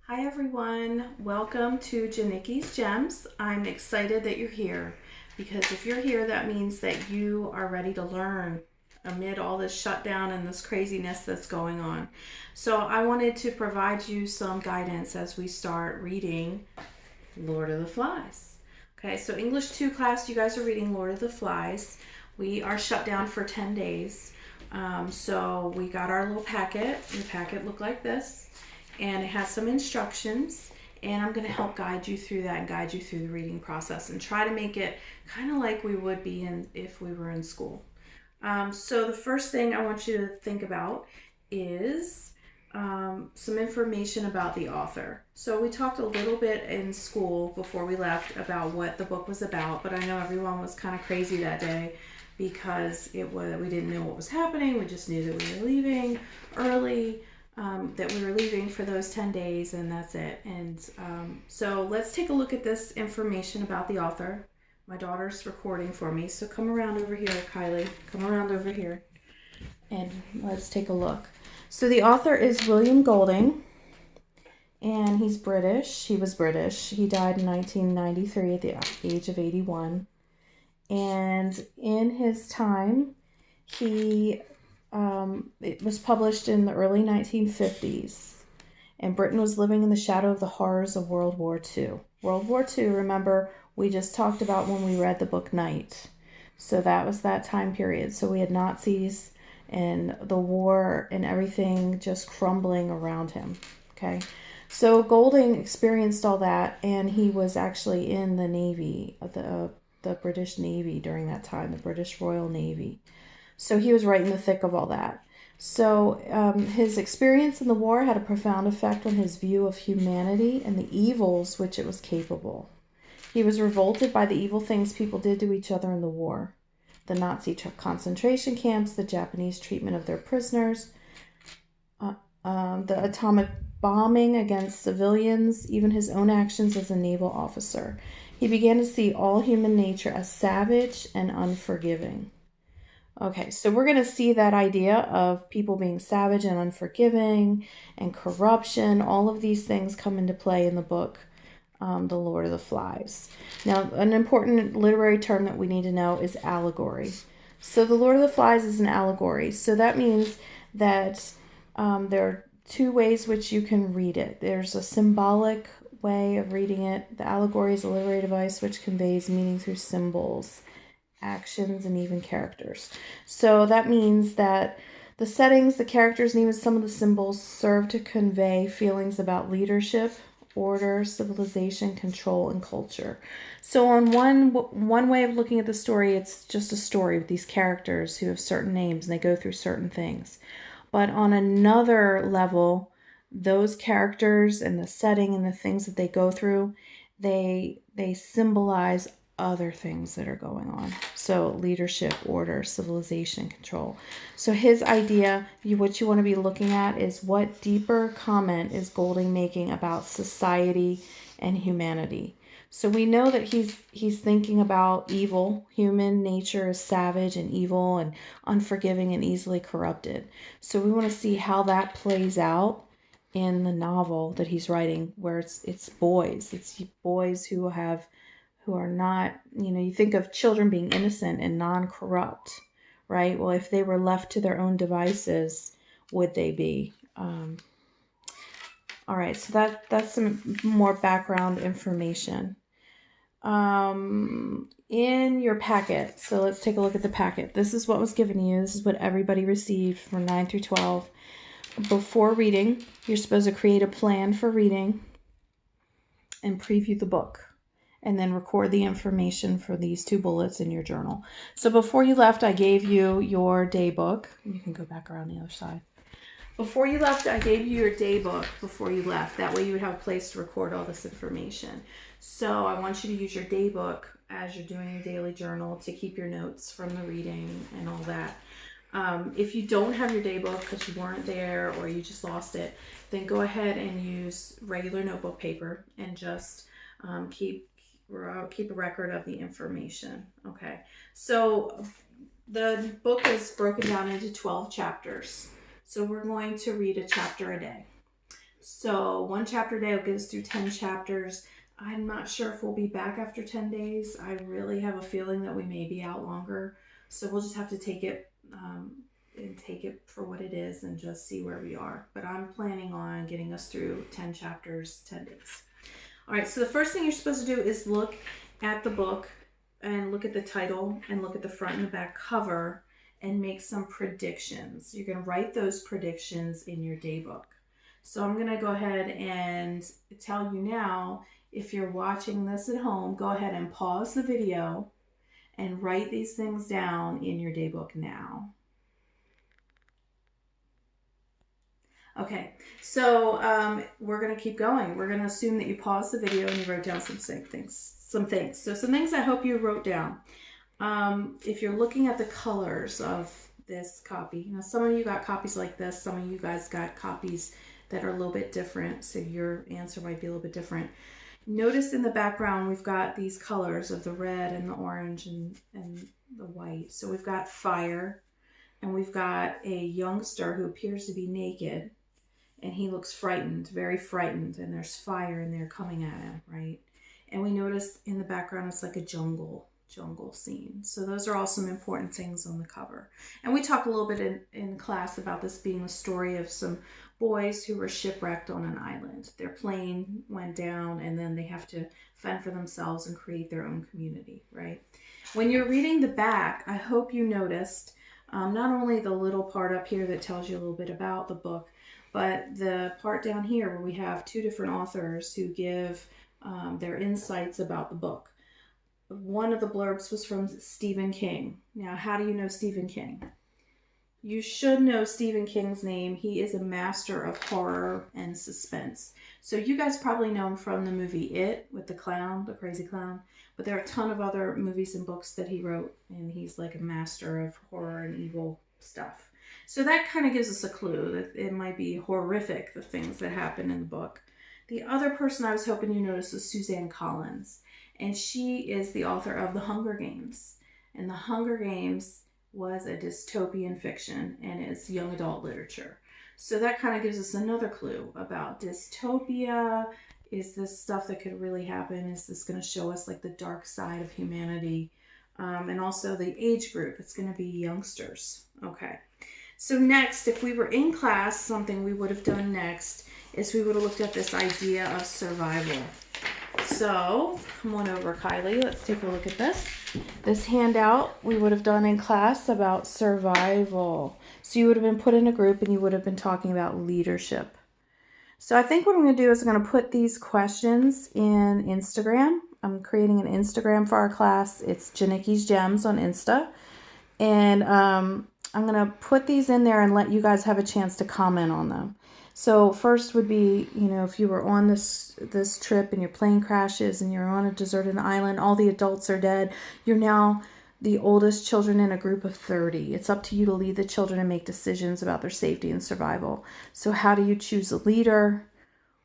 Hi everyone, welcome to Janicki's Gems. I'm excited that you're here because if you're here, that means that you are ready to learn amid all this shutdown and this craziness that's going on. So I wanted to provide you some guidance as we start reading Lord of the Flies. Okay, so English 2 class, you guys are reading Lord of the Flies. We are shut down for 10 days. So we got our little packet. The packet looked like this, and it has some instructions, and I'm going to help guide you through that and guide you through the reading process and try to make it kind of like we would be if we were in school. So the first thing I want you to think about is some information about the author. So we talked a little bit in school before we left about what the book was about, but I know everyone was kind of crazy that day because we didn't know what was happening. We just knew that we were leaving early, that we were leaving for those 10 days, and that's it. And so let's take a look at this information about the author. My daughter's recording for me, so come around over here, Kylie. Come around over here, and let's take a look. So the author is William Golding, and he's British. He was British. He died in 1993 at the age of 81. And in his time, it was published in the early 1950s, and Britain was living in the shadow of the horrors of World War II. World War II, remember, we just talked about when we read the book Night. So that was that time period. So we had Nazis and the war and everything just crumbling around him. Okay. So Golding experienced all that, and he was actually in the Navy, the British Navy during that time, the British Royal Navy. So he was right in the thick of all that. So his experience in the war had a profound effect on his view of humanity and the evils which it was capable. He was revolted by the evil things people did to each other in the war. The Nazi concentration camps, the Japanese treatment of their prisoners, the atomic bombing against civilians, even his own actions as a naval officer. He began to see all human nature as savage and unforgiving. Okay, so we're going to see that idea of people being savage and unforgiving and corruption. All of these things come into play in the book, The Lord of the Flies. Now, an important literary term that we need to know is allegory. So The Lord of the Flies is an allegory. So that means that there are two ways which you can read it. There's a symbolic way of reading it. The allegory is a literary device which conveys meaning through symbols, actions, and even characters. So that means that the settings, the characters, and even some of the symbols serve to convey feelings about leadership, order, civilization, control, and culture. So on one way of looking at the story, it's just a story with these characters who have certain names and they go through certain things. But on another level, those characters and the setting and the things that they go through, they symbolize other things that are going on. So leadership, order, civilization, control. So his idea, what you want to be looking at is what deeper comment is Golding making about society and humanity. So we know that he's thinking about evil. Human nature is savage and evil and unforgiving and easily corrupted. So we want to see how that plays out in the novel that he's writing, where it's boys who are not, you think of children being innocent and non-corrupt, right? Well, if they were left to their own devices, would they be? All right, so that's some more background information. In your packet, so let's take a look at the packet. This is what was given to you. This is what everybody received from 9 through 12. Before reading, you're supposed to create a plan for reading and preview the book, and then record the information for these 2 bullets in your journal. So before you left, I gave you your day book. You can go back around the other side. Before you left, I gave you your day book before you left. That way you would have a place to record all this information. So I want you to use your day book as you're doing your daily journal to keep your notes from the reading and all that. If you don't have your day book because you weren't there or you just lost it, then go ahead and use regular notebook paper and just keep a record of the information. Okay, so the book is broken down into 12 chapters. So we're going to read a chapter a day. So 1 chapter a day will get us through 10 chapters. I'm not sure if we'll be back after 10 days. I really have a feeling that we may be out longer. So we'll just have to take it and take it for what it is and just see where we are. But I'm planning on getting us through 10 chapters, 10 days. All right, so the first thing you're supposed to do is look at the book and look at the title and look at the front and the back cover and make some predictions. You're going to write those predictions in your day book. So I'm going to go ahead and tell you now, if you're watching this at home, go ahead and pause the video and write these things down in your day book now. Okay, so we're going to keep going. We're going to assume that you paused the video and you wrote down some things. So some things I hope you wrote down. If you're looking at the colors of this copy, now some of you got copies like this, some of you guys got copies that are a little bit different, so your answer might be a little bit different. Notice in the background we've got these colors of the red and the orange and the white. So we've got fire, and we've got a youngster who appears to be naked, and he looks frightened, very frightened, and there's fire in there coming at him, right? And we notice in the background it's like a jungle scene. So those are all some important things on the cover. And we talk a little bit in class about this being a story of some boys who were shipwrecked on an island. Their plane went down and then they have to fend for themselves and create their own community, right? When you're reading the back, I hope you noticed not only the little part up here that tells you a little bit about the book, but the part down here where we have two different authors who give their insights about the book. One of the blurbs was from Stephen King. Now, how do you know Stephen King? You should know Stephen King's name. He is a master of horror and suspense. So you guys probably know him from the movie It with the clown, the crazy clown. But there are a ton of other movies and books that he wrote, and he's like a master of horror and evil stuff. So that kind of gives us a clue that it might be horrific, the things that happen in the book. The other person I was hoping you noticed was Suzanne Collins. And she is the author of The Hunger Games. And The Hunger Games was a dystopian fiction, and it's young adult literature. So that kind of gives us another clue about dystopia. Is this stuff that could really happen? Is this going to show us like the dark side of humanity? And also the age group. It's going to be youngsters. Okay. So next, if we were in class, something we would have done next is we would have looked at this idea of survival. So, come on over, Kylie. Let's take a look at this. This handout we would have done in class about survival. So you would have been put in a group and you would have been talking about leadership. So I think what I'm going to do is I'm going to put these questions in Instagram. I'm creating an Instagram for our class. It's Janicki's Gems on Insta. And I'm going to put these in there and let you guys have a chance to comment on them. So first would be, if you were on this trip and your plane crashes and you're on a deserted island, all the adults are dead. You're now the oldest children in a group of 30. It's up to you to lead the children and make decisions about their safety and survival. So how do you choose a leader?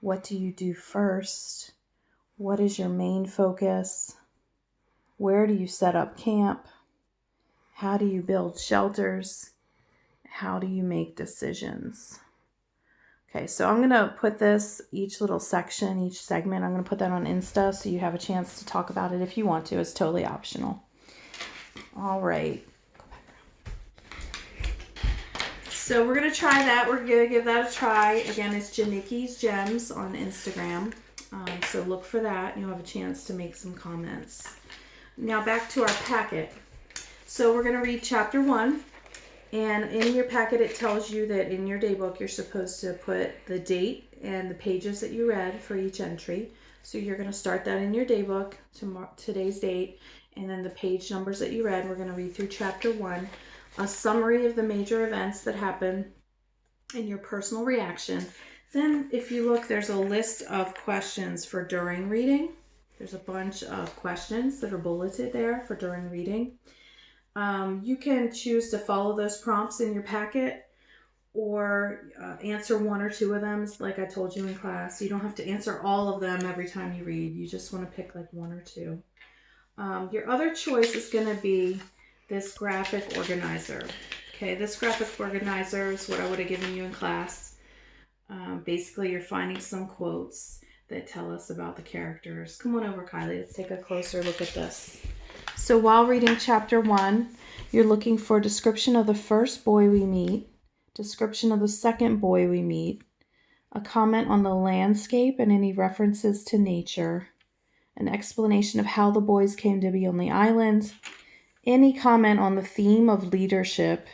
What do you do first? What is your main focus? Where do you set up camp? How do you build shelters? How do you make decisions? Okay, so I'm going to put this, each little section, each segment, I'm going to put that on Insta so you have a chance to talk about it if you want to. It's totally optional. All right. So we're going to try that. We're going to give that a try. Again, it's Janicki's Gems on Instagram. So look for that. You'll have a chance to make some comments. Now back to our packet. So we're going to read chapter 1. And in your packet, it tells you that in your day book, you're supposed to put the date and the pages that you read for each entry. So you're going to start that in your day book, today's date, and then the page numbers that you read. We're going to read through chapter 1, a summary of the major events that happen, and your personal reaction. Then if you look, there's a list of questions for during reading. There's a bunch of questions that are bulleted there for during reading. You can choose to follow those prompts in your packet or answer one or two of them, like I told you in class. You don't have to answer all of them every time you read. You just want to pick like one or two. Your other choice is going to be this graphic organizer. Okay, this graphic organizer is what I would have given you in class. Basically, you're finding some quotes that tell us about the characters. Come on over, Kylie. Let's take a closer look at this. So while reading chapter 1, you're looking for a description of the first boy we meet, description of the second boy we meet, a comment on the landscape and any references to nature, an explanation of how the boys came to be on the island, any comment on the theme of leadership,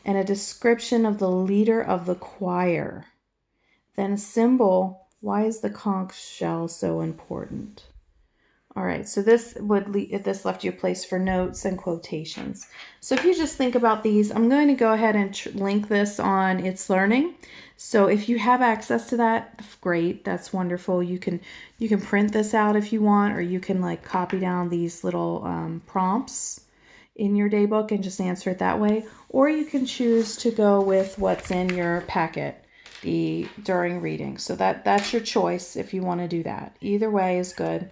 and a description of the leader of the choir. Then a symbol, why is the conch shell so important? All right, so this left you a place for notes and quotations. So if you just think about these, I'm going to go ahead and link this on It's Learning. So if you have access to that, great, that's wonderful. You can print this out if you want, or you can like copy down these little prompts in your daybook and just answer it that way. Or you can choose to go with what's in your packet during reading. So that's your choice if you want to do that. Either way is good.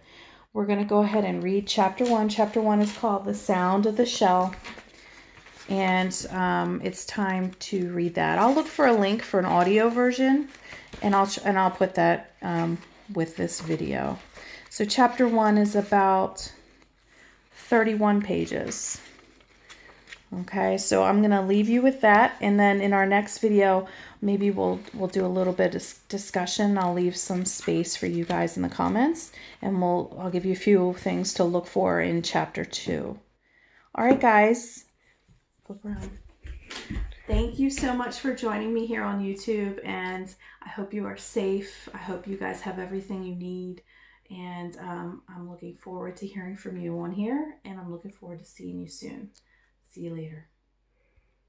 We're going to go ahead and read chapter 1. Chapter 1 is called The Sound of the Shell. And it's time to read that. I'll look for a link for an audio version, and I'll put that with this video. So chapter 1 is about 31 pages. Okay, so I'm going to leave you with that, and then in our next video, maybe we'll do a little bit of discussion. I'll leave some space for you guys in the comments, and I'll give you a few things to look for in chapter 2. All right, guys. Flip around. Thank you so much for joining me here on YouTube, and I hope you are safe. I hope you guys have everything you need, and I'm looking forward to hearing from you on here, and I'm looking forward to seeing you soon. See you later.